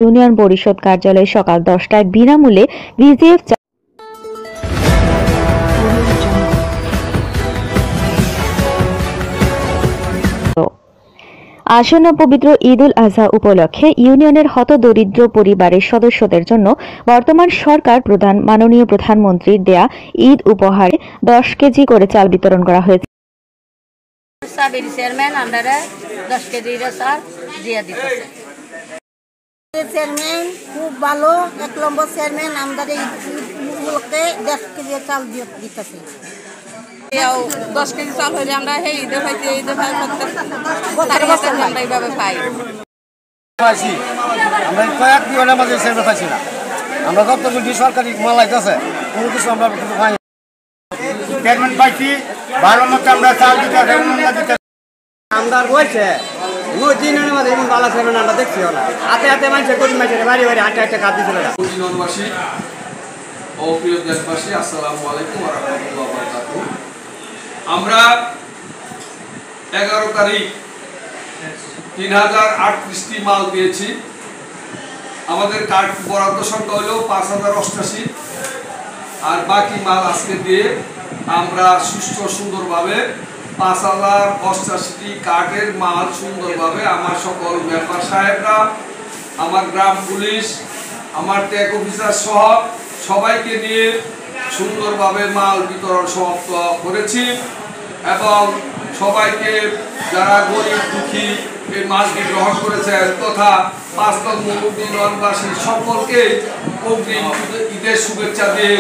Union পরিষদ কার্যালয়ে সকাল 10টায় বিনামূল্যে ভিজিএফ আসন্ন পবিত্র ঈদ উল আজহা উপলক্ষে ইউনিয়নের হতদরিদ্র পরিবারের সদস্যদের জন্য বর্তমান সরকার মাননীয় প্রধানমন্ত্রীর দেয়া ঈদ উপহারে 10 কেজি করে চাল বিতরণ করা হয়েছে। চেয়ারম্যান আন্ডারে 10 কেজি চাল দিয়ে দিতেছে। চেয়ারম্যান খুব ভালো, 1 নম্বর চেয়ারম্যান আমাদের এই উপলক্ষে 10 কেজি চাল দিতেছে। 10 কেজি চাল হইলে আমরা এই ঈদে পাইতে ঈদে পাই আমরা এইভাবে পাই। আমরা কয়েক দিনের মাঝে সেরবে পাইছি না। আমরা যতগুলি সরকারি মাল আইতেছে কোনো কিছু আমরা কিন্তু পাই না। চেয়ারম্যান পাইছি ভালো মতো আমরা চাল দিতে আমদার বলছে দিনের মধ্যে এমন ভালো চেয়ারম্যান আমরা দেখছিও না। হাতে হাতে মানুষের গরিব মানুষের বাড়ি বাড়ি হাঁটে হাঁটে কাঁদ দিছিল না। ইউনিয়নবাসী ও প্রিয় দেশবাসী, আসসালামু আলাইকুম ওয়া রাহমাতুল্লাহি ওয়া বারাকাতুহু। আমরা 11 তারিখ 3038টি মাল দিয়েছি। আমাদের কার্ড বরাদ্দ সংখ্যা হলো 5088, আর বাকি মাল আজকে দিয়ে আমরা সুষ্ঠু সুন্দরভাবে 5088টি কার্ডের মাল সুন্দরভাবে আমার সকল মেম্বার সাহেবরা, আমার গ্রাম পুলিশ, আমার ট্যাগ অফিসার সহ সবাইকে নিয়ে সুন্দরভাবে মাল বিতরণ সমাপ্ত করেছি এবং সবাইকে যারা গরিব দুঃখী এই মালটি গ্রহণ করেছেন তথা 5 নং মুরব্বী নগরবাসী সকলকে অগ্রিম ঈদের শুভেচ্ছা দিয়ে